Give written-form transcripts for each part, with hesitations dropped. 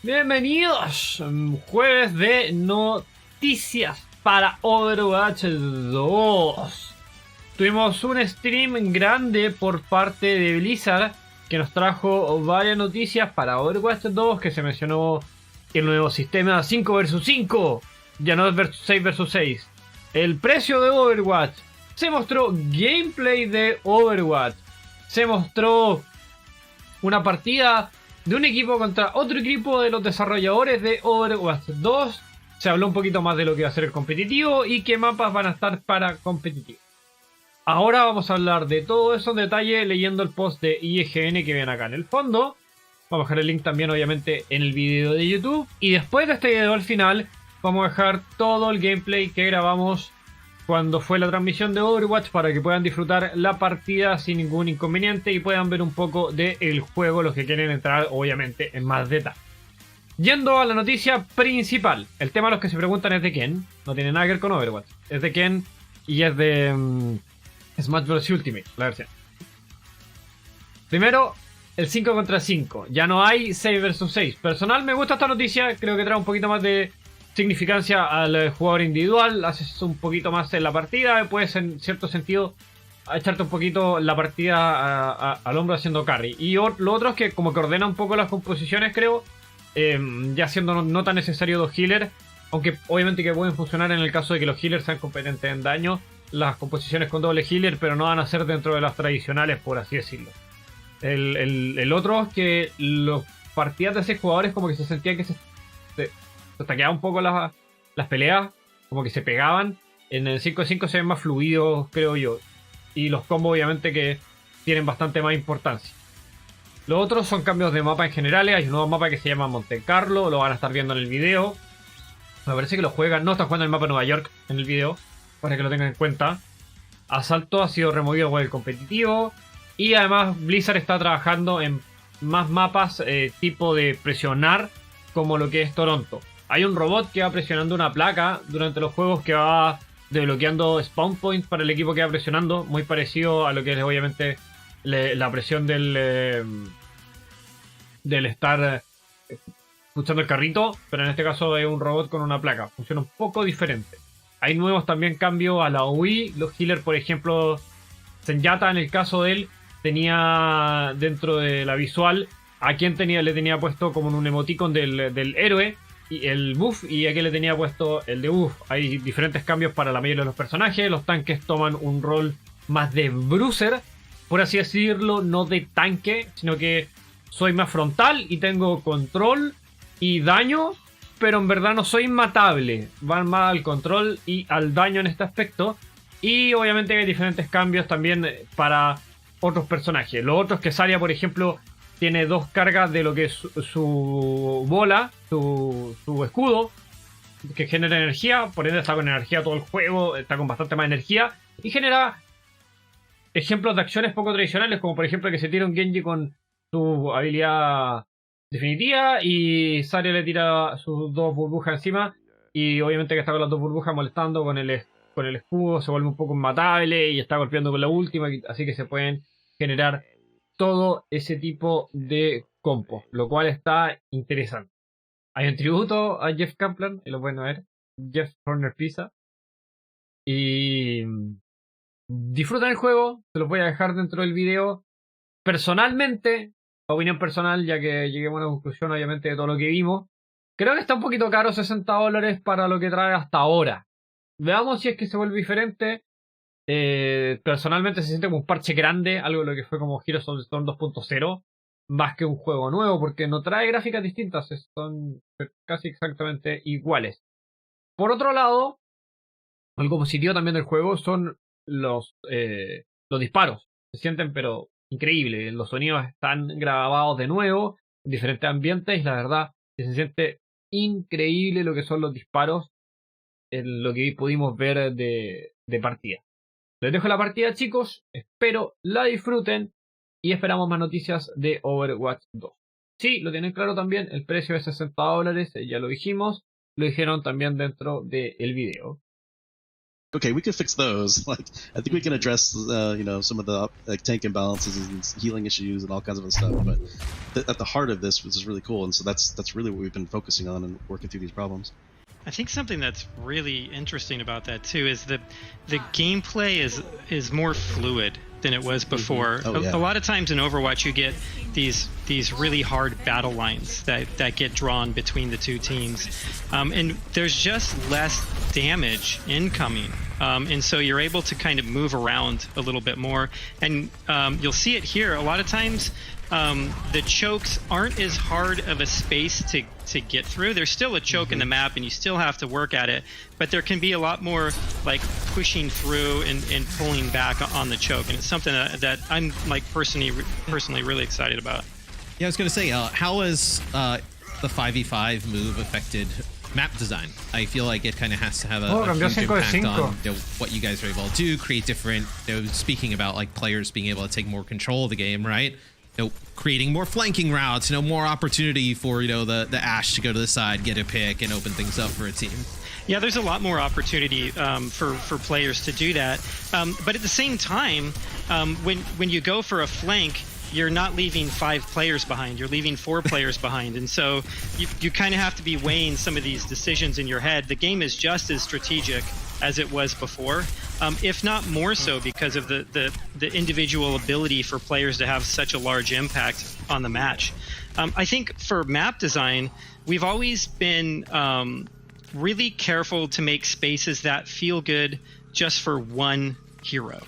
Bienvenidos, jueves de noticias para Overwatch 2. Tuvimos un stream grande por parte de Blizzard que nos trajo varias noticias para Overwatch 2, que se mencionó el nuevo sistema 5 vs 5, ya no es 6 vs 6. El precio de Overwatch. Se mostró gameplay de Overwatch. Se mostró una partida de un equipo contra otro equipo de los desarrolladores de Overwatch 2. Se habló un poquito más de lo que va a ser el competitivo y qué mapas van a estar para competitivo. Ahora vamos a hablar de todo eso en detalle leyendo el post de IGN que ven acá en el fondo. Vamos a dejar el link también obviamente en el video de YouTube. Y después de este video al final vamos a dejar todo el gameplay que grabamos cuando fue la transmisión de Overwatch para que puedan disfrutar la partida sin ningún inconveniente y puedan ver un poco del juego los que quieren entrar obviamente en más detalle. Yendo a la noticia principal, el tema de los que se preguntan es de quién, no tiene nada que ver con Overwatch, es de quién y es de Smash Bros. Ultimate, la versión. Primero, el 5 contra 5, ya no hay 6 vs 6. Personal me gusta esta noticia, creo que trae un poquito más de significancia al jugador individual, haces un poquito más en la partida, puedes en cierto sentido echarte un poquito la partida al hombro haciendo carry. Y lo otro es que como que ordena un poco las composiciones, creo, ya siendo no tan necesario dos healers, aunque obviamente que pueden funcionar en el caso de que los healers sean competentes en daño, las composiciones con doble healer, pero no van a ser dentro de las tradicionales, por así decirlo. El otro es que las partidas de 6 jugadores como que se sentían que se taqueaban un poco las peleas, como que se pegaban. En el 5-5 se ven más fluidos, creo yo. Y los combos obviamente que tienen bastante más importancia. Los otros son cambios de mapa en general. Hay un nuevo mapa que se llama Monte Carlo, lo van a estar viendo en el video. Me parece que lo juegan, no están jugando el mapa de Nueva York en el video, para que lo tengan en cuenta. Asalto ha sido removido con el competitivo. Y además Blizzard está trabajando en más mapas tipo de presionar, como lo que es Toronto. Hay un robot que va presionando una placa durante los juegos que va desbloqueando spawn points para el equipo que va presionando, muy parecido a lo que es obviamente la presión del estar escuchando el carrito, pero en este caso es un robot con una placa, funciona un poco diferente. Hay nuevos también cambios a la UI, los healers por ejemplo, Zenyatta en el caso de él tenía dentro de la visual a quien le tenía puesto como un emoticon del héroe y el buff, y a quien le tenía puesto el debuff. Hay diferentes cambios para la mayoría de los personajes. Los tanques toman un rol más de bruiser, por así decirlo, no de tanque, sino que soy más frontal y tengo control y daño, pero en verdad no soy inmatable. Van más al control y al daño en este aspecto. Y obviamente hay diferentes cambios también para otros personajes. Los otros que Zarya, por ejemplo, tiene dos cargas de lo que es su bola, su escudo, que genera energía, por ende está con energía todo el juego, está con bastante más energía, y genera ejemplos de acciones poco tradicionales, como por ejemplo que se tira un Genji con su habilidad definitiva, y Zarya le tira sus dos burbujas encima, y obviamente que está con las dos burbujas molestando con el escudo, se vuelve un poco inmatable, y está golpeando con la última, así que se pueden generar todo ese tipo de compos, lo cual está interesante. Hay un tributo a Jeff Kaplan, y lo pueden ver, Jeff Corner Pizza. Y disfrutan el juego, se los voy a dejar dentro del video. Personalmente, opinión personal, ya que lleguemos a una conclusión obviamente de todo lo que vimos, creo que está un poquito caro, $60 para lo que trae hasta ahora. Veamos si es que se vuelve diferente. Personalmente se siente como un parche grande, algo de lo que fue como Heroes of the Storm 2.0, más que un juego nuevo, porque no trae gráficas distintas, son casi exactamente iguales. Por otro lado, algo positivo también del juego son los disparos, se sienten pero increíbles, los sonidos están grabados de nuevo en diferentes ambientes y la verdad que se siente increíble lo que son los disparos en lo que pudimos ver de partida. Les dejo la partida, chicos, espero la disfruten y esperamos más noticias de Overwatch 2. Sí, lo tienen claro también, el precio es $60, ya lo dijimos, lo dijeron también dentro del video. okay, we could fix those. Like, I think we can address, some of the like tank imbalances and healing issues and all kinds of other stuff. But at the heart of this, which is really cool, and so that's really what we've been focusing on and working through these problems. I think something that's really interesting about that too is the gameplay is more fluid than it was before. Oh, yeah. A lot of times in Overwatch you get these really hard battle lines that get drawn between the two teams, and there's just less damage incoming, and so you're able to kind of move around a little bit more, and you'll see it here a lot of times. The chokes aren't as hard of a space to get through. There's still a choke in the map and you still have to work at it, but there can be a lot more like pushing through and pulling back on the choke, and it's something that I'm like personally really excited about. Yeah, I was going to say, how has the 5v5 move affected map design? I feel like it kind of has to have a huge impact on what you guys are able to do, create different, speaking about like players being able to take more control of the game, right? Creating more flanking routes, more opportunity for, the Ashe to go to the side, get a pick, and open things up for a team. Yeah, there's a lot more opportunity for players to do that. But at the same time, when you go for a flank, you're not leaving 5 players behind. You're leaving 4 players behind. And so you kind of have to be weighing some of these decisions in your head. The game is just as strategic as it was before, if not more so, because of the individual ability for players to have such a large impact on the match. I think for map design, we've always been really careful to make spaces that feel good just for one hero.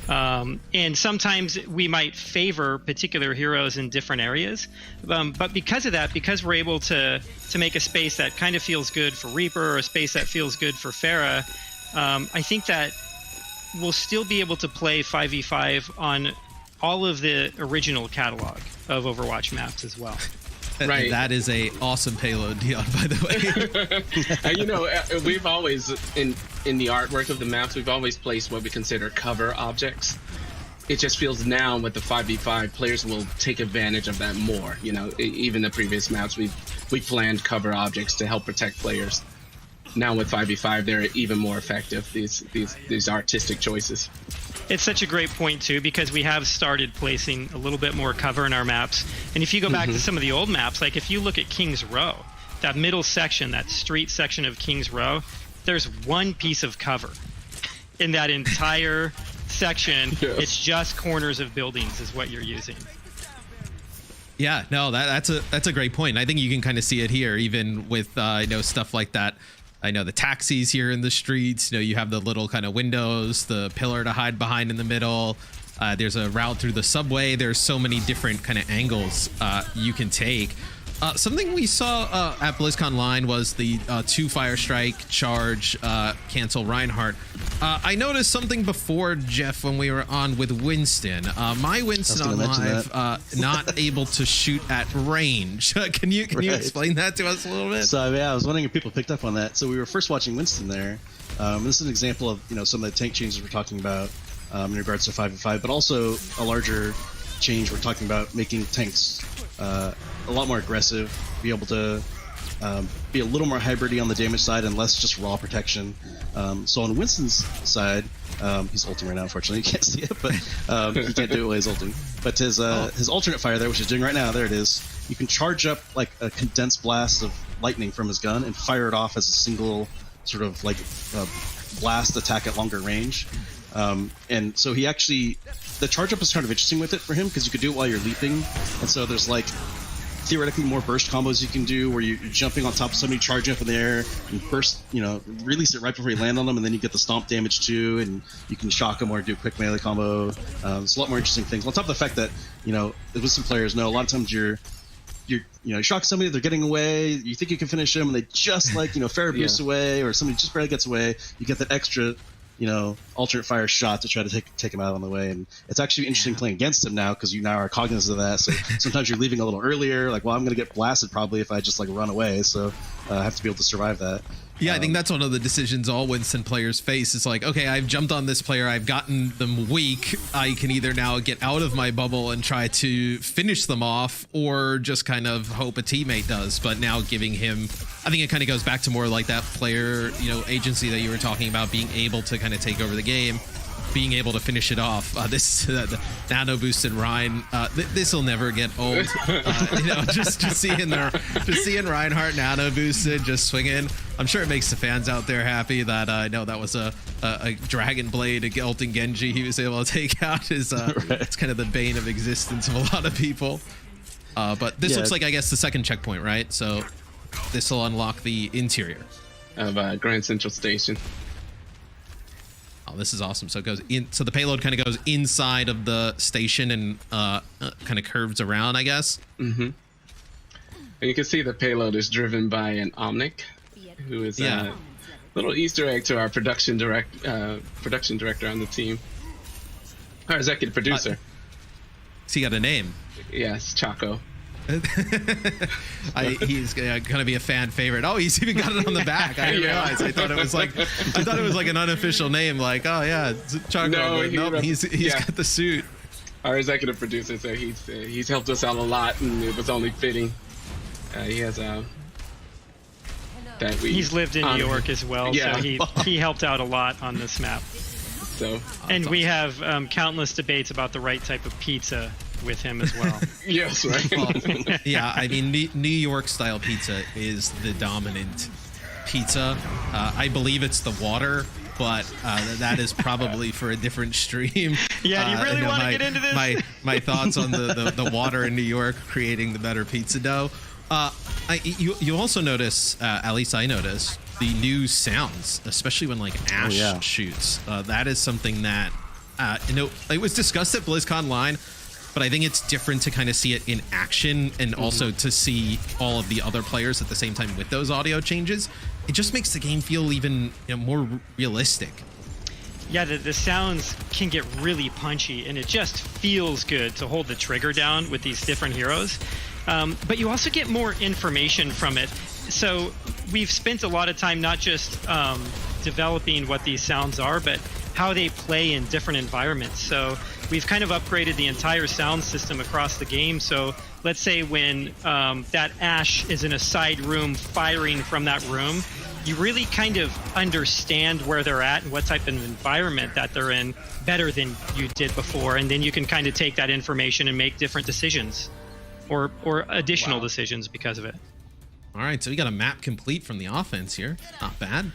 And sometimes we might favor particular heroes in different areas, but because of that, because we're able to make a space that kind of feels good for Reaper or a space that feels good for Pharah, I think that we'll still be able to play 5v5 on all of the original catalog of Overwatch maps as well. Right. That is a awesome payload, Dion, by the way. We've always, in the artwork of the maps, we've always placed what we consider cover objects. It just feels now with the 5v5, players will take advantage of that more. Even the previous maps, we planned cover objects to help protect players. Now with 5v5, they're even more effective, these artistic choices. It's such a great point, too, because we have started placing a little bit more cover in our maps. And if you go back to some of the old maps, like if you look at King's Row, that middle section, that street section of King's Row, there's one piece of cover in that entire section. Yes. It's just corners of buildings is what you're using. Yeah, no, that's a great point. I think you can kind of see it here, even with stuff like that. I know the taxis here in the streets, you have the little kind of windows, the pillar to hide behind in the middle. There's a route through the subway. There's so many different kind of angles you can take. Something we saw at BlizzCon Line was the 2 Fire Strike, charge, cancel Reinhardt. I noticed something before, Jeff, when we were on with Winston. My Winston on live not able to shoot at range. Can you explain that to us a little bit? So yeah, I was wondering if people picked up on that. So we were first watching Winston there. This is an example of some of the tank changes we're talking about in regards to 5v5, but also a larger change we're talking about making tanks a lot more aggressive, be able to be a little more hybridy on the damage side and less just raw protection. So on Winston's side, he's ulting right now, unfortunately. You can't see it, but he can't do it while he's ulting. But his alternate fire there, which he's doing right now, there it is. You can charge up like a condensed blast of lightning from his gun and fire it off as a single sort of like blast attack at longer range. And so he actually, the charge up is kind of interesting with it for him because you could do it while you're leaping. And so there's like theoretically more burst combos you can do where you're jumping on top of somebody, charging up in the air and burst, release it right before you land on them, and then you get the stomp damage too, and you can shock them or do a quick melee combo. It's a lot more interesting things. On top of the fact that, with some players know a lot of times you shock somebody, they're getting away, you think you can finish them, and they just Pharah boosts away, or somebody just barely gets away. You get that extra alternate fire shot to try to take him out on the way. And it's actually interesting playing against him now because you now are cognizant of that. So sometimes you're leaving a little earlier, like, well, I'm going to get blasted probably if I just run away. So I have to be able to survive that. Yeah, I think that's one of the decisions all Winston players face. It's like, okay, I've jumped on this player, I've gotten them weak. I can either now get out of my bubble and try to finish them off, or just kind of hope a teammate does. But now giving him, I think it kind of goes back to more like that player, agency that you were talking about, being able to kind of take over the game, being able to finish it off. This the nano boosted Ryan. This will never get old. Just seeing Reinhardt nano boosted, just swinging. I'm sure it makes the fans out there happy that that was a Dragon Blade, a Gelton Genji he was able to take out. It's kind of the bane of existence of a lot of people. But this looks like, I guess, the second checkpoint, right? So this will unlock the interior of Grand Central Station. Oh, this is awesome. So it goes in. So the payload kind of goes inside of the station and kind of curves around, I guess. Mm-hmm. And you can see the payload is driven by an Omnic, who is a little Easter egg to our production director on the team. Our executive producer. So he got a name. Yes, Chaco. He's gonna be a fan favorite. Oh, he's even got it on the back. I didn't realize. I thought it was like an unofficial name. Like, oh yeah, it's Chaco. No, he's got the suit. Our executive producer said he's helped us out a lot, and it was only fitting. He has he's lived in New York as well, so he helped out a lot on this map. So, and we have countless debates about the right type of pizza with him as well. Yes, right. Yeah, I mean, New York style pizza is the dominant pizza. I believe it's the water, but that is probably for a different stream. Yeah, do you really want to get into this? My thoughts on the water in New York creating the better pizza dough. You also notice, at least I notice, the new sounds, especially when like Ash shoots. That is something that it was discussed at BlizzCon Line, but I think it's different to kind of see it in action and also to see all of the other players at the same time with those audio changes. It just makes the game feel even more realistic. Yeah, the sounds can get really punchy, and it just feels good to hold the trigger down with these different heroes. But you also get more information from it. So we've spent a lot of time not just developing what these sounds are, but how they play in different environments. So we've kind of upgraded the entire sound system across the game. So let's say when that Ash is in a side room firing from that room, you really kind of understand where they're at and what type of environment that they're in better than you did before. And then you can kind of take that information and make different decisions or additional decisions because of it. All right, so we got a map complete from the offense here. Not bad.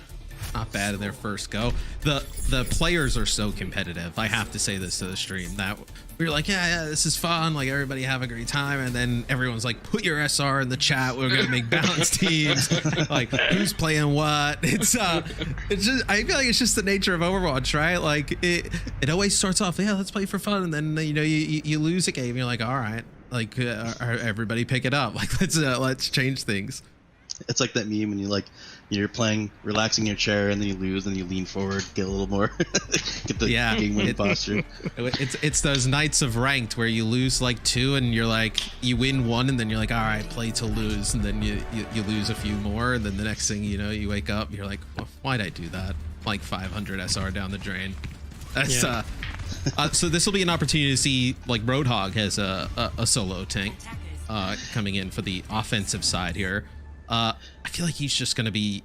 Not bad in their first go. The players are so competitive. I have to say this to the stream, that we were like, yeah, this is fun. Like, everybody have a great time. And then everyone's like, put your SR in the chat. We're going to make balanced teams. Like, who's playing what? It's just, I feel like it's just the nature of Overwatch, right? Like, it always starts off, yeah, let's play for fun. And then, you lose a game. You're like, all right, like, everybody pick it up. Like, let's change things. It's like that meme when you're playing, relaxing in your chair, and then you lose, and you lean forward, get a little more, get the game-winning posture. It's those nights of ranked where you lose like 2, and you're like, you win 1, and then you're like, all right, play to lose, and then you lose a few more, and then the next thing you know, you wake up, you're like, well, why'd I do that? Like 500 SR down the drain. That's so this will be an opportunity to see, like, Roadhog has a solo tank coming in for the offensive side here. I feel like he's just going to be,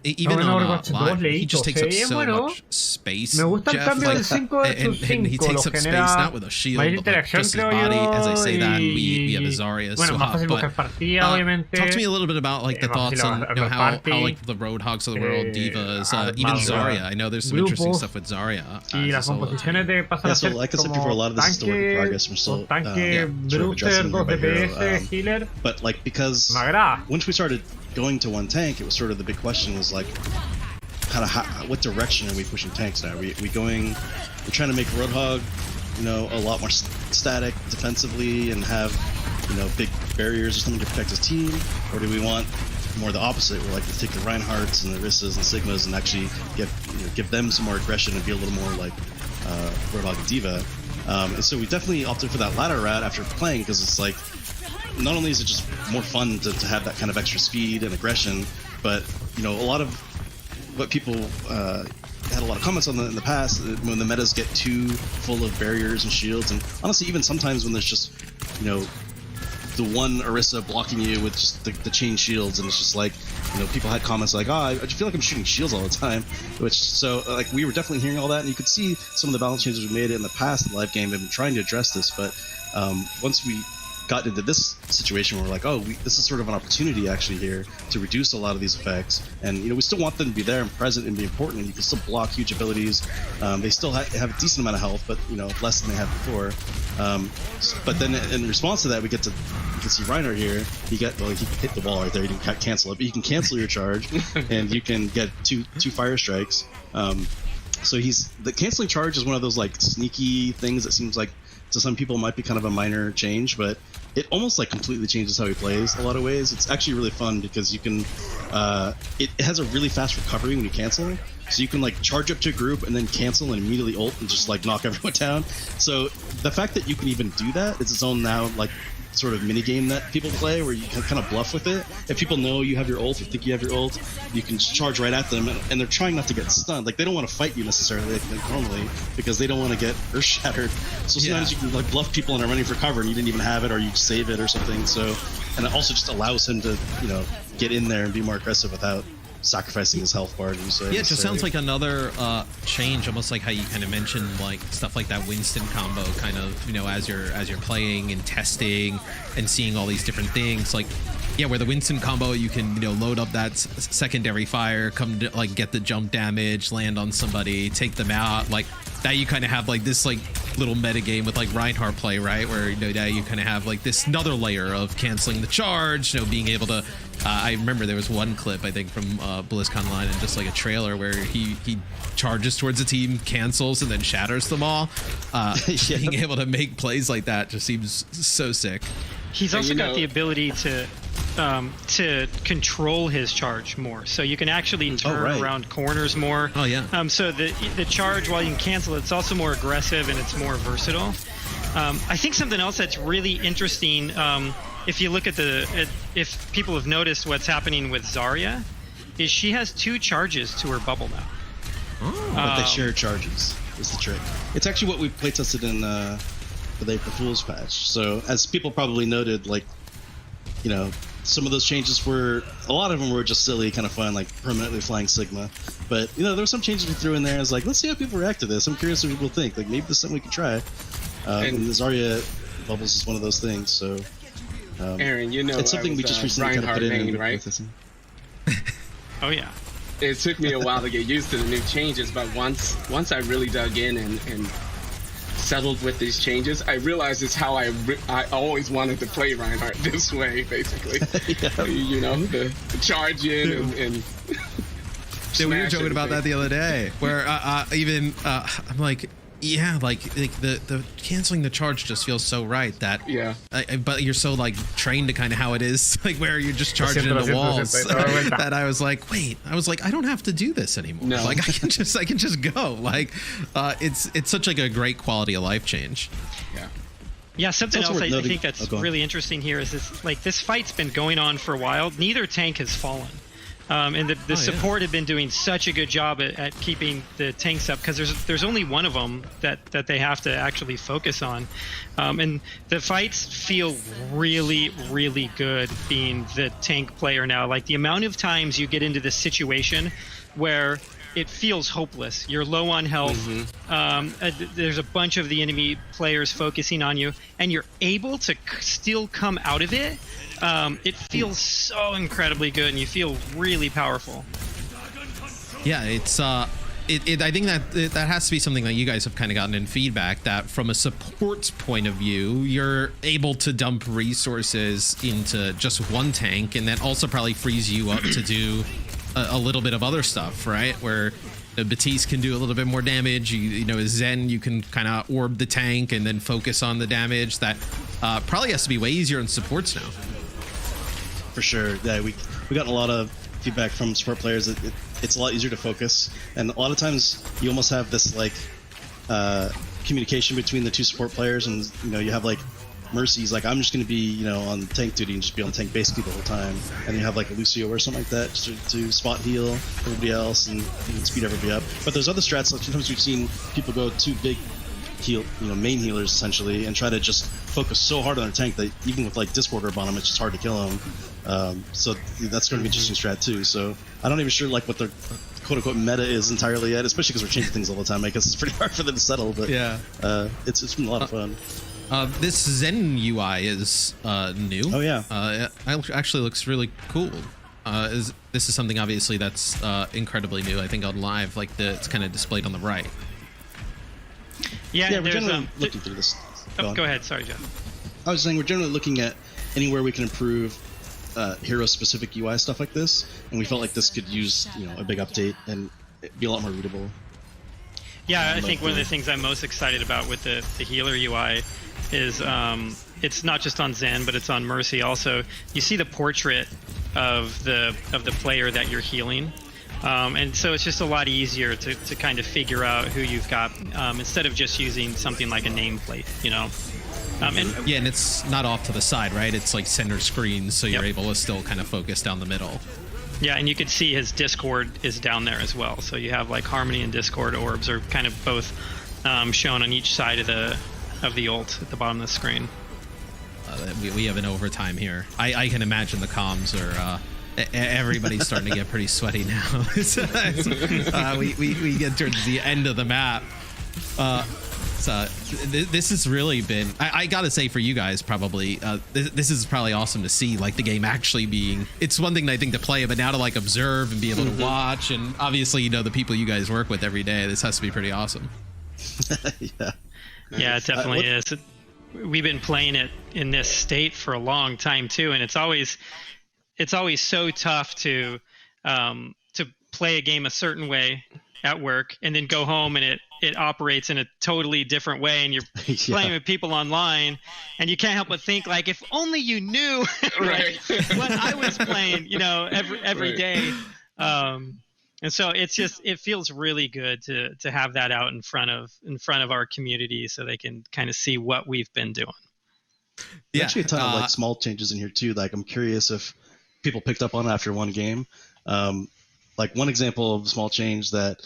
even on live, he just takes up so much space. Me gusta el cambio del 5 versus 5. And he takes up space not with a shield, but like just his body. As I say that, we have a Zarya swap. But talk to me a little bit about like the thoughts on how like the Roadhogs of the world, Divas, even Zarya. I know there's some interesting stuff with Zarya. So like I said before, a lot of this is still work in progress. We're still sort of addressing hero by hero. But like, because once we started going to one tank, it was sort of the big question was like, what direction are we pushing tanks now? We're trying to make Roadhog, a lot more static defensively and have, big barriers or something to protect his team, or do we want more the opposite? We're like to take the Reinhardts and the Risas and Sigmas and actually give them some more aggression and be a little more like Roadhog and Diva. And so we definitely opted for that latter route after playing, because it's like, not only is it just more fun to have that kind of extra speed and aggression, but a lot of what people had a lot of comments on in the past, when the metas get too full of barriers and shields, and honestly, even sometimes when there's just, you know, the one Orisa blocking you with just the chain shields, and it's just like, you know, people had comments like, oh, I just feel like I'm shooting shields all the time, which, so, like, we were definitely hearing all that, and you could see some of the balance changes we made in the past in the live game. They've been trying to address this, but once we got into this situation where we're like, oh, this is sort of an opportunity actually here to reduce a lot of these effects, and you know, we still want them to be there and present and be important, and you can still block huge abilities. They still have a decent amount of health, but you know, less than they had before. But then in response to that, you can see Reinhardt here. He hit the wall right there. He didn't cancel it, but you can cancel your charge, and you can get two fire strikes. So the canceling charge is one of those like sneaky things that seems like to some people might be kind of a minor change, but it almost like completely changes how he plays a lot of ways. It's actually really fun because you can it has a really fast recovery when you cancel, so you can like charge up to a group and then cancel and immediately ult and just like knock everyone down. So the fact that you can even do that is its own now like sort of mini game that people play where you can kind of bluff with it. If people know you have your ult or think you have your ult, you can charge right at them, and they're trying not to get stunned. Like, they don't want to fight you necessarily like normally because they don't want to get earth shattered. So sometimes you can like bluff people and are running for cover and you didn't even have it, or you save it or something. So, and it also just allows him to, you know, get in there and be more aggressive without sacrificing his health bar. Yeah, it just sounds like another change, almost like how you kind of mentioned like stuff like that Winston combo, kind of, you know, as you're playing and testing and seeing all these different things. Like, yeah, where the Winston combo, you can, you know, load up that secondary fire, come to, like, get the jump damage, land on somebody, take them out. Like, now you kind of have like this like little meta game with like Reinhardt play, right? Where, you know, now you kind of have like this another layer of canceling the charge, you know, being able to. I remember there was one clip, I think, from BlizzCon Online and just like a trailer where he charges towards the team, cancels, and then shatters them all. Being able to make plays like that just seems so sick. He's also got the ability to control his charge more, so you can actually turn around corners more. Oh yeah. So the charge, while you can cancel it, it's also more aggressive and it's more versatile. I think something else that's really interesting, if you look at if people have noticed what's happening with Zarya, is she has 2 charges to her bubble now. But they share charges is the trick. It's actually what we play tested in the April Fool's patch. So as people probably noted, like, you know, some of those changes a lot of them were just silly, kind of fun, like permanently flying Sigma. But, you know, there were some changes we threw in there. I was like, let's see how people react to this. I'm curious what people think. Like, maybe this is something we can try. And the Zarya bubbles is one of those things. So, Aaron, you know, it's something we just recently kind of put in, right? Oh yeah. It took me a while to get used to the new changes, but once I really dug in and settled with these changes, I realized it's how I always wanted to play Reinhardt this way, basically. Yeah. You know, the charge in and yeah, we were joking about that the other day, where I'm like, yeah, like the canceling the charge just feels so right that but you're so like trained to kind of how it is, like where you're just charging into walls that I was like, I don't have to do this anymore. No. Like I can just go. Like it's such like a great quality of life change. Yeah, something else I think that's really interesting here is this fight's been going on for a while. Neither tank has fallen. And the support had been doing such a good job at keeping the tanks up, because there's only one of them that they have to actually focus on. And the fights feel really, really good being the tank player now. Like, the amount of times you get into this situation where it feels hopeless. You're low on health. There's a bunch of the enemy players focusing on you, and you're able to still come out of it. It feels so incredibly good, and you feel really powerful. Yeah, it's I think that has to be something that you guys have kind of gotten in feedback, that from a support's point of view, you're able to dump resources into just one tank, and that also probably frees you up to do a little bit of other stuff, right? Where Batiste can do a little bit more damage. You know, Zen, you can kind of orb the tank and then focus on the damage. That probably has to be way easier in supports now. For sure. Yeah, we got a lot of feedback from support players that it's a lot easier to focus, and a lot of times you almost have this like communication between the two support players, and you know, you have like Mercy's like, I'm just going to be, on tank duty and just be on tank basically the whole time. And you have like a Lucio or something like that just to spot heal everybody else and speed everybody up. But there's other strats, like sometimes we've seen people go too big heal, main healers essentially, and try to just focus so hard on their tank that even with like Disc Orb on them, it's just hard to kill them. So that's going to be an interesting strat too. So I'm not even sure like what their quote-unquote meta is entirely yet, especially because we're changing things all the time. I guess it's pretty hard for them to settle, but it's been a lot of fun. This Zen UI is new. Oh yeah, it actually looks really cool. This is something obviously that's incredibly new. I think on live, like it's kind of displayed on the right. Yeah, we're generally looking through this. Go ahead. Sorry, Jeff. I was saying we're generally looking at anywhere we can improve hero-specific UI stuff like this, and we felt like this could use a big update and be a lot more readable. Yeah, I think one of the things I'm most excited about with the healer UI is it's not just on Zen, but it's on Mercy also. You see the portrait of the player that you're healing. And so it's just a lot easier to kind of figure out who you've got instead of just using something like a nameplate, and it's not off to the side, right? It's like center screen, so you're able to still kind of focus down the middle. Yeah, and you can see his Discord is down there as well. So you have like Harmony and Discord orbs are kind of both shown on each side of the ult at the bottom of the screen. We have an overtime here. I can imagine the comms are. Everybody's starting to get pretty sweaty now. We get towards the end of the map. This has really been, I gotta say for you guys probably, this is probably awesome to see, like the game actually being, it's one thing I think to play, but now to like observe and be able to watch, and obviously the people you guys work with every day, this has to be pretty awesome. Yeah, it definitely is. We've been playing it in this state for a long time too, and it's always so tough to play a game a certain way at work and then go home and it operates in a totally different way, and you're playing with people online and you can't help but think like, if only you knew right. what I was playing, every day. And so it feels really good to have that out in front of our community so they can kind of see what we've been doing. There's actually a ton of like small changes in here too. Like I'm curious if people picked up on it after one game. Like one example of a small change that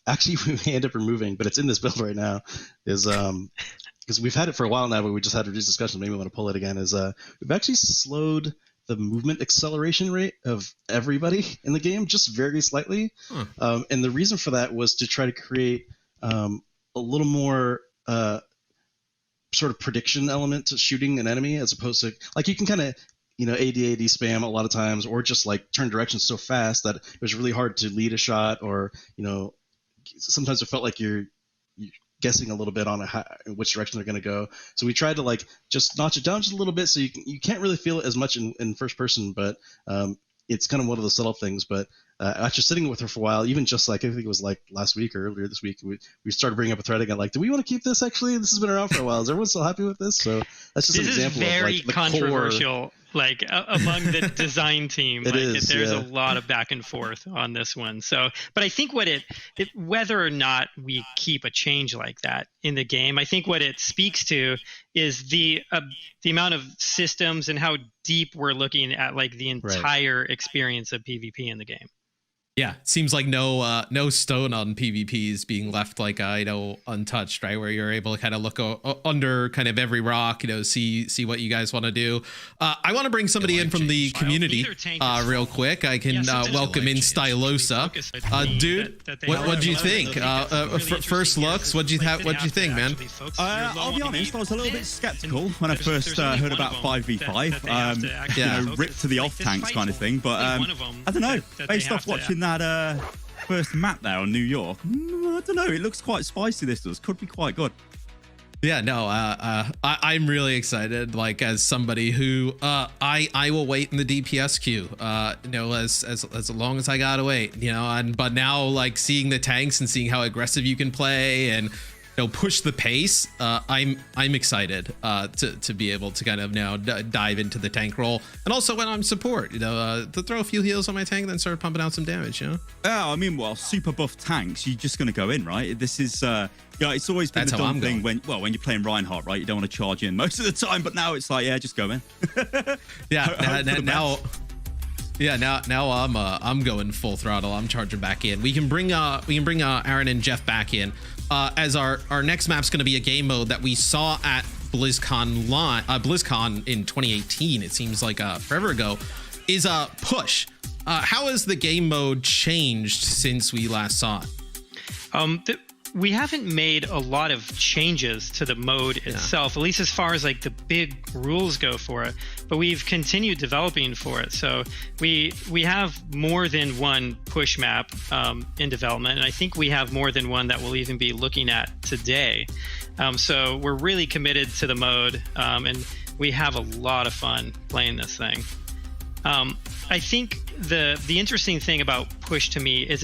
actually we end up removing, but it's in this build right now, is because we've had it for a while now, but we just had a discussion. Maybe we want to pull it again. Is we've actually slowed the movement acceleration rate of everybody in the game just very slightly. And the reason for that was to try to create a little more sort of prediction element to shooting an enemy, as opposed to like you can kind of AD spam a lot of times, or just like turn directions so fast that it was really hard to lead a shot, or sometimes it felt like you're guessing a little bit on which direction they're going to go. So we tried to like just notch it down just a little bit, so you can't really feel it as much in first person, but it's kind of one of the subtle things. But after sitting with her for a while, even just like I think it was like last week or earlier this week, we started bringing up a thread again. Like, do we want to keep this? Actually, this has been around for a while. Is everyone still happy with this? So that's just an example. This is very of, like, the controversial. core. Like among the design team, there's a lot of back and forth on this one. So, but I think whether or not we keep a change like that in the game, I think what it speaks to is the amount of systems and how deep we're looking at, like the entire experience of PvP in the game. Yeah, seems like no stone on PvP is being left like untouched, right? Where you're able to kind of look under kind of every rock, see what you guys want to do. I want to bring somebody in from the community real quick. I can welcome in Stylosa. Dude, what'd you think? First looks, what'd you think, man? I'll be honest, I was a little bit skeptical when I first heard about 5v5. Ripped to the off tanks kind of thing, but I don't know. Based off watching that first map there on New York, I don't know, it looks quite spicy. This could be quite good. Yeah, no, I'm really excited. Like, as somebody who I will wait in the DPS queue, as long as I gotta wait, but now like seeing the tanks and seeing how aggressive you can play, and push the pace, I'm excited to be able to kind of now dive into the tank role, and also when I'm support, to throw a few heals on my tank, then start pumping out some damage. Yeah, I mean, well, super buff tanks, you're just going to go in, right? This is, it's always been the dumb thing when you're playing Reinhardt, right? You don't want to charge in most of the time, but now it's like, yeah, just go in. Now I'm going full throttle. I'm charging back in. We can bring Aaron and Jeff back in, as our next map's going to be a game mode that we saw at BlizzCon in 2018. It seems like forever ago. Is push. How has the game mode changed since we last saw it? We haven't made a lot of changes to the mode itself, at least as far as like the big rules go for it, but we've continued developing for it. So we have more than one push map in development, and I think we have more than one that we'll even be looking at today. So we're really committed to the mode, and we have a lot of fun playing this thing. I think the interesting thing about push to me is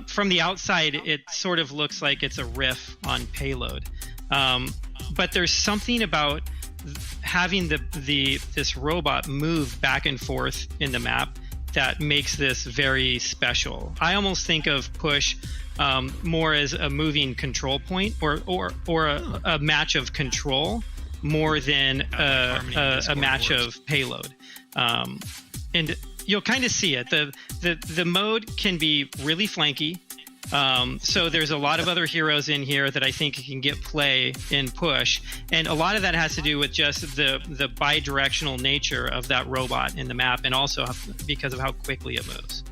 from the outside, it sort of looks like it's a riff on payload, but there's something about having this robot move back and forth in the map that makes this very special. I almost think of push more as a moving control point, or a match of control more than a match of payload, and you'll kind of see it. The mode can be really flanky. So there's a lot of other heroes in here that I think can get play in push. And a lot of that has to do with just the bi-directional nature of that robot in the map, and also because of how quickly it moves.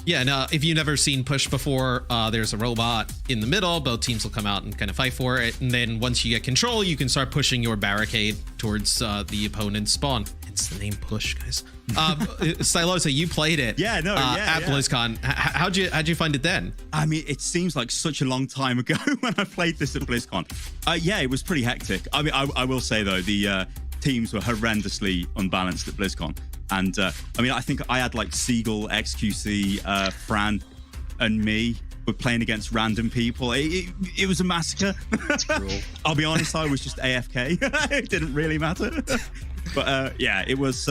Yeah, and if you've never seen push before, there's a robot in the middle. Both teams will come out and kind of fight for it. And then once you get control, you can start pushing your barricade towards the opponent's spawn. It's the name push, guys. Stylosa, you played it at BlizzCon. How'd you find it then? I mean, it seems like such a long time ago when I played this at BlizzCon. It was pretty hectic. I mean, I will say, though, the teams were horrendously unbalanced at BlizzCon. And I think I had like Seagull, XQC, Fran, and me were playing against random people. It was a massacre. That's cruel. I'll be honest, I was just AFK. It didn't really matter. But it was.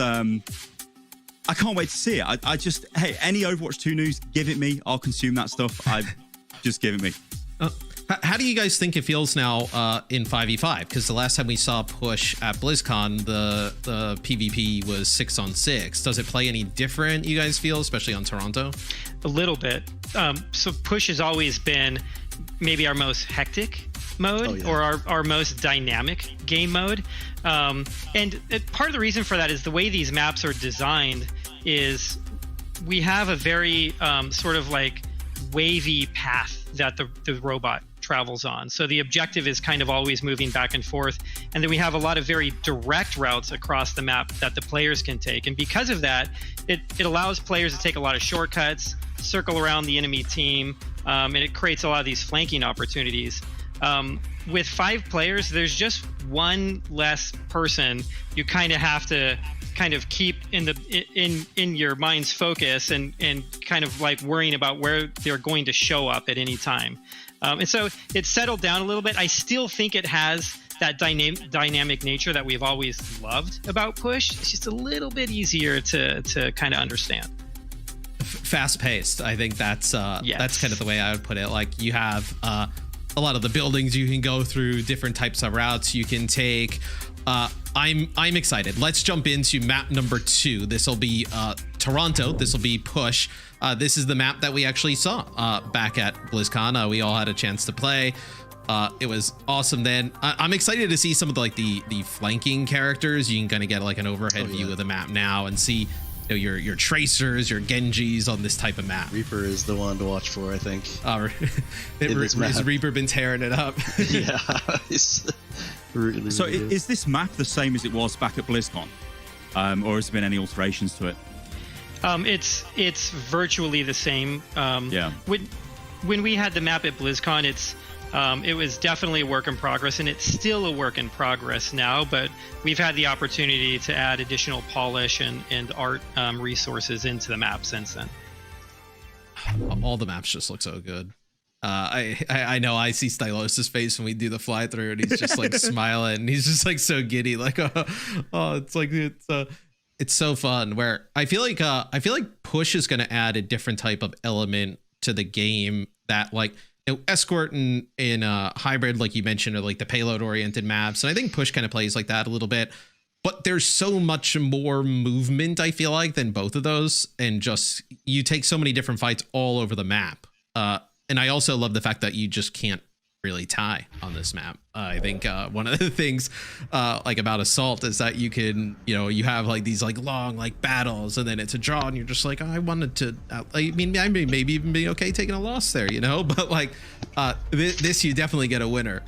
I can't wait to see it. I just, any Overwatch 2 news, give it me. I'll consume that stuff. Just give it me. How do you guys think it feels now in 5v5? Because the last time we saw push at BlizzCon, the PvP was 6-on-6. Does it play any different, you guys feel, especially on Toronto? A little bit. So push has always been maybe our most hectic mode, or our most dynamic game mode. And part of the reason for that is the way these maps are designed is we have a very sort of like wavy path that the robot travels on. So the objective is kind of always moving back and forth. And then we have a lot of very direct routes across the map that the players can take. And because of that, it allows players to take a lot of shortcuts, circle around the enemy team, and it creates a lot of these flanking opportunities. With 5 players, there's just one less person you kind of have to kind of keep in your mind's focus and kind of like worrying about where they're going to show up at any time. And so it's settled down a little bit. I still think it has that dynamic nature that we've always loved about push. It's just a little bit easier to kind of understand. Fast paced. I think that's kind of the way I would put it. Like you have a lot of the buildings you can go through, different types of routes you can take. I'm excited. Let's jump into map number 2. This will be Toronto. This will be push. This is the map that we actually saw back at BlizzCon. We all had a chance to play. It was awesome then. I'm excited to see some of the flanking characters. You can kind of get like an overhead view of the map now and see your tracers, your Genjis on this type of map. Reaper is the one to watch for, I think. Has Reaper been tearing it up? Yeah. Really, so really is this map the same as it was back at BlizzCon? Or has there been any alterations to it? It's virtually the same. When we had the map at BlizzCon, it was definitely a work in progress, and it's still a work in progress now, but we've had the opportunity to add additional polish and art resources into the map since then. All the maps just look so good. I know I see Stylos' face when we do the fly through, and he's just like smiling, and he's just like so giddy, like it's so fun. Where I feel like push is going to add a different type of element to the game that like, you know, escort in hybrid, like you mentioned, are like the payload oriented maps, and I think push kind of plays like that a little bit. But there's so much more movement, I feel like, than both of those, and just you take so many different fights all over the map. And I also love the fact that you just can't really tie on this map. I think one of the things like about Assault is that you can, you know, you have like these like long like battles, and then it's a draw, and you're just like, oh, I wanted to. I mean, I may maybe even be okay taking a loss there, you know. But like this, you definitely get a winner.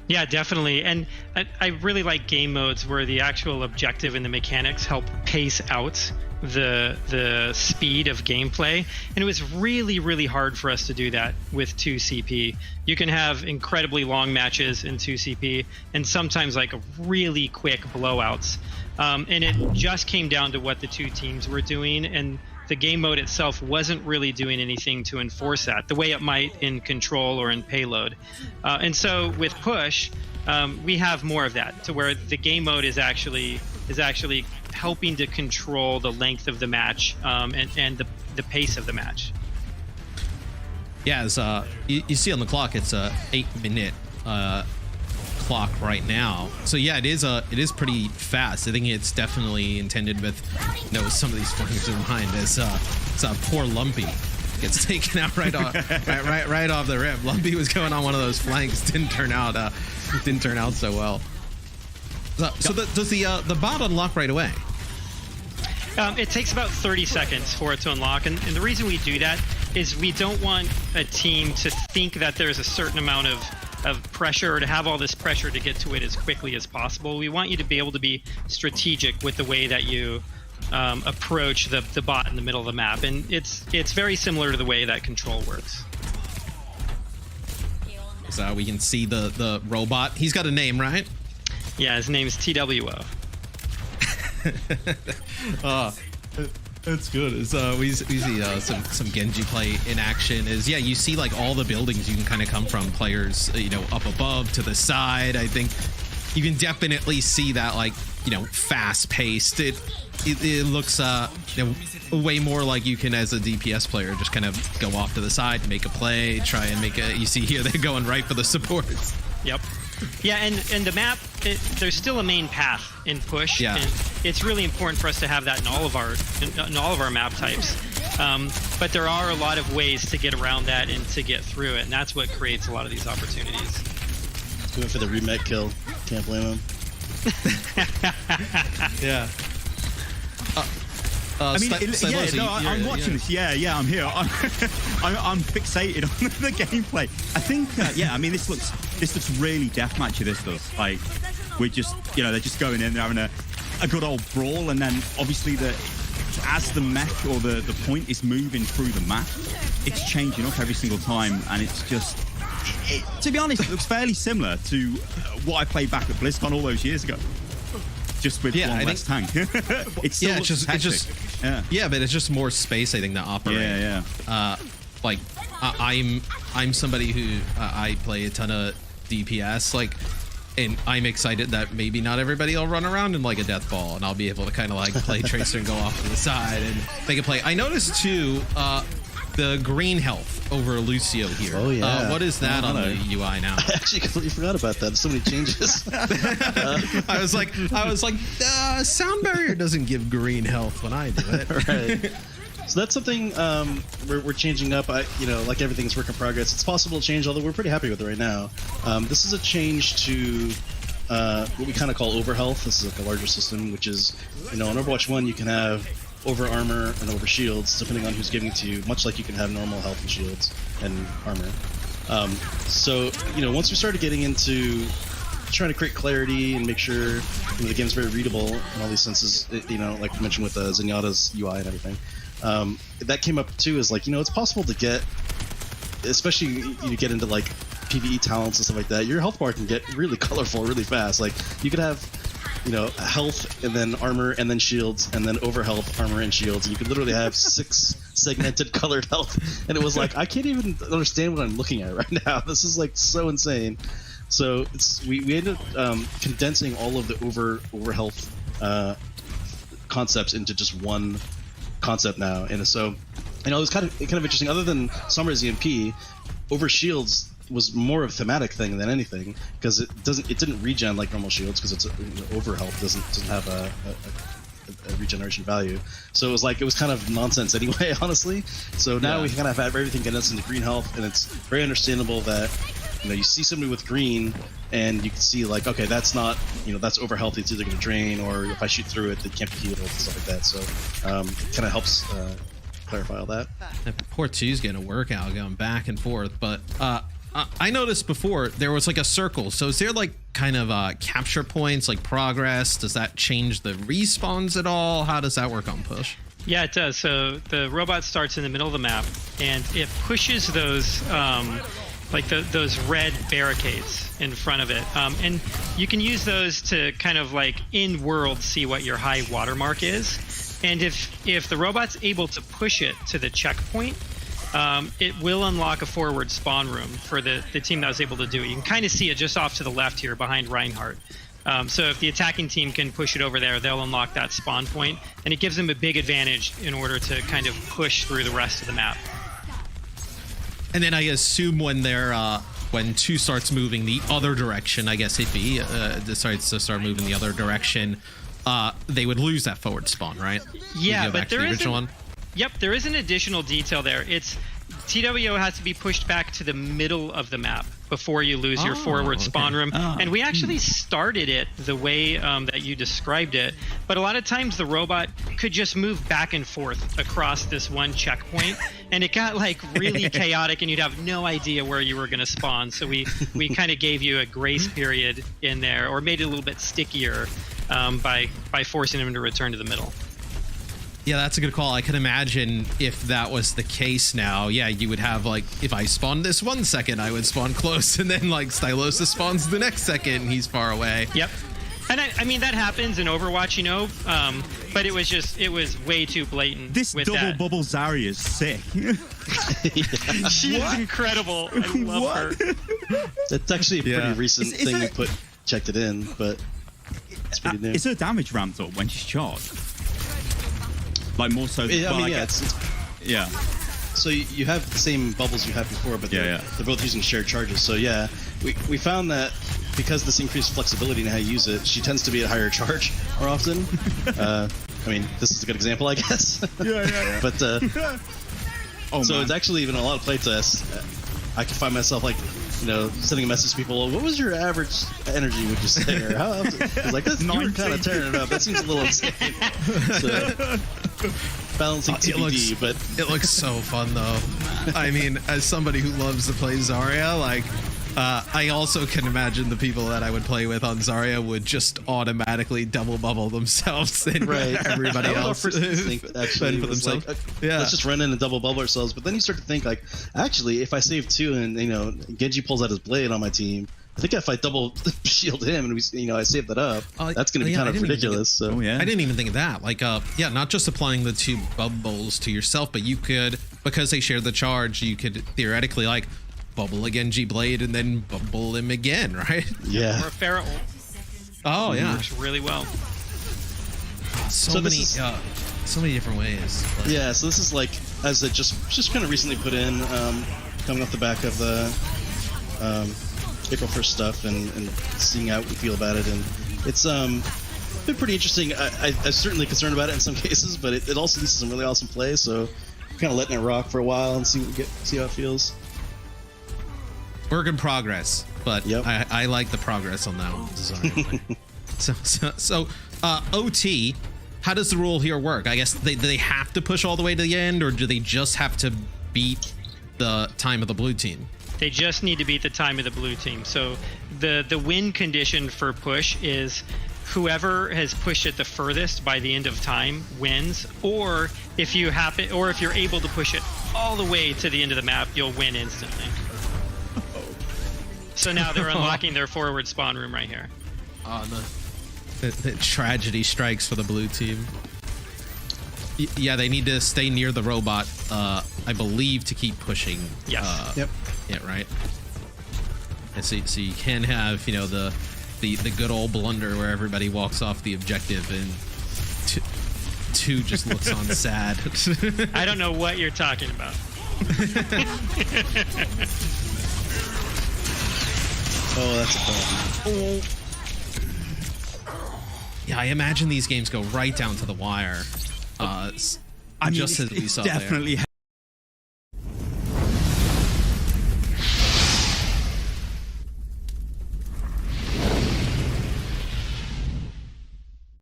Yeah, definitely. And I really like game modes where the actual objective and the mechanics help pace out the speed of gameplay. And it was really, really hard for us to do that with 2CP. You can have incredibly long matches in 2CP and sometimes like really quick blowouts. And it just came down to what the two teams were doing, and the game mode itself wasn't really doing anything to enforce that the way it might in Control or in Payload. And so with Push, we have more of that, to where the game mode is actually helping to control the length of the match and the pace of the match. Yeah, as you see on the clock, it's a 8-minute clock right now. So yeah, it is pretty fast. I think it's definitely intended with, you know, some of these flames in mind. As poor Lumpy gets taken out right off the rip. Lumpy was going on one of those flanks, didn't turn out so well. So does the bot unlock right away? It takes about 30 seconds for it to unlock, and the reason we do that is we don't want a team to think that there's a certain amount of pressure, or to have all this pressure to get to it as quickly as possible. We want you to be able to be strategic with the way that you approach the bot in the middle of the map, and it's very similar to the way that Control works. So we can see the robot. He's got a name, right? Yeah, his name's TWO. That's good. We see some Genji play in action. Yeah, you see like all the buildings you can kind of come from, players, you know, up above to the side. I think you can definitely see that, like, you know, fast paced. It looks you know, way more like you can, as a DPS player, just kind of go off to the side, make a play, try and make a. You see here they're going right for the supports. Yep. Yeah, and the map, there's still a main path in Push. Yeah. And it's really important for us to have that in all of our map types. But there are a lot of ways to get around that and to get through it, and that's what creates a lot of these opportunities. He went for the remake kill. Can't blame him. Yeah. I mean, I'm watching this. Yeah, I'm here. I'm fixated on the gameplay. I think, I mean, this looks really deathmatchy. This does. Like, we're just, you know, they're just going in, they're having a good old brawl, and then obviously as the mech or the point is moving through the map, it's changing up every single time, and it's just. To be honest, it looks fairly similar to what I played back at BlizzCon all those years ago. Just with one less tank. It's but it's just more space, I think, that operate. Yeah. Like I'm somebody who I play a ton of DPS, like, and I'm excited that maybe not everybody will run around in like a death ball, and I'll be able to kind of like play Tracer and go off to the side and make a play. I noticed too the green health over Lucio here. Oh yeah. What is that on the UI now? I actually completely forgot about that. There's so many changes. I was like, sound barrier doesn't give green health when I do it. Right. So that's something we're changing up. You know, like everything's work in progress. It's possible to change, although we're pretty happy with it right now. This is a change to what we kind of call overhealth. This is like a larger system, which is, you know, in Overwatch 1 you can have over armor and over shields, depending on who's giving it to you, much like you can have normal health and shields and armor. So, you know, once we started getting into trying to create clarity and make sure, you know, the game's very readable in all these senses, you know, like we mentioned with Zenyatta's UI and everything, that came up too, is like, you know, it's possible to get, especially you get into like PvE talents and stuff like that, your health bar can get really colorful really fast. Like, you could have health and then armor and then shields and then over health, armor and shields. And you could literally have 6 segmented colored health. And it was like, I can't even understand what I'm looking at right now. This is like so insane. So we ended up condensing all of the over health concepts into just one concept now. And so, it was kind of interesting. Other than Summer's EMP, over shields was more of a thematic thing than anything, because it didn't regen like normal shields, because it's over health doesn't have a regeneration value. So it was kind of nonsense anyway, honestly. So now we kind of have everything condensed into green health, and it's very understandable that you see somebody with green and you can see like, okay, that's not, that's over health, it's either going to drain, or if I shoot through it, they can't be healed and stuff like that. So it kind of helps clarify all that. Port 2's getting a workout going back and forth, but I noticed before there was like a circle. So is there like kind of capture points, like progress? Does that change the respawns at all? How does that work on push? Yeah, it does. So the robot starts in the middle of the map, and it pushes those those red barricades in front of it, and you can use those to kind of like in world see what your high watermark is. And if the robot's able to push it to the checkpoint, it will unlock a forward spawn room for the team that was able to do it. You can kind of see it just off to the left here behind Reinhardt. So if the attacking team can push it over there, they'll unlock that spawn point, and it gives them a big advantage in order to kind of push through the rest of the map. And then I assume when when 2 starts moving the other direction, I guess if he decides to start moving the other direction, they would lose that forward spawn, right? Yeah, but there is an additional detail there. TWO has to be pushed back to the middle of the map before you lose your forward spawn room. And we actually started it the way that you described it, but a lot of times the robot could just move back and forth across this one checkpoint, and it got like really chaotic, and you'd have no idea where you were going to spawn. So we kind of gave you a grace period in there, or made it a little bit stickier by forcing him to return to the middle. Yeah, that's a good call. I can imagine if that was the case now, you would have like, if I spawned this 1 second, I would spawn close, and then like Stylosa spawns the next second and he's far away. Yep. And I mean, that happens in Overwatch, but it was way too blatant. This with double that. bubble Zarya is sick. She is incredible. I love her. It's actually a pretty recent thing we checked it in, but it's pretty new. Is her damage ramped up when she's charged? Like more so than yeah. So you have the same bubbles you had before, but they're both using shared charges. So we found that because this increased flexibility in how you use it, she tends to be at higher charge more often. I mean, this is a good example, I guess. Yeah. But it's actually even a lot of playtests. I can find myself like, sending a message to people. What was your average energy? Would you say? Or how often? It's like, you were kind of tearing it up. That seems a little insane. So, balancing TBD, but it looks so fun though. I mean, as somebody who loves to play Zarya, like I also can imagine the people that I would play with on Zarya would just automatically double bubble themselves and everybody else think actually for themselves. Like, let's just run in and double bubble ourselves. But then you start to think like, actually, if I save 2 and Genji pulls out his blade on my team, I think if I double shield him and I save that up, that's going to be kind of ridiculous. I didn't even think of that. Like, not just applying the 2 bubbles to yourself, but you could, because they share the charge, you could theoretically like bubble a Genji blade and then bubble him again, right? Yeah. Or a Pharaoh. Oh yeah, works really well. So many different ways. Yeah. So this is like, as it just kind of recently put in, coming off the back of the April 1st stuff and seeing how we feel about it, and it's been pretty interesting. I'm certainly concerned about it in some cases, but it also leads to some really awesome play. So kind of letting it rock for a while and see how it feels. Work in progress, but I like the progress on that one. So OT, how does the rule here work? I guess they have to push all the way to the end, or do they just have to beat the time of the blue team? They just need to beat the time of the blue team. So the win condition for push is whoever has pushed it the furthest by the end of time wins, or if you're able to push it all the way to the end of the map, you'll win instantly. So now they're unlocking their forward spawn room right here. The tragedy strikes for the blue team. Yeah, they need to stay near the robot, I believe, to keep pushing. Yes. Yep. Yeah, right. And so you can have, you know, the good old blunder where everybody walks off the objective and two just looks on sad. I don't know what you're talking about. Oh, that's a problem. Yeah, I imagine these games go right down to the wire. I mean, just as we saw definitely there.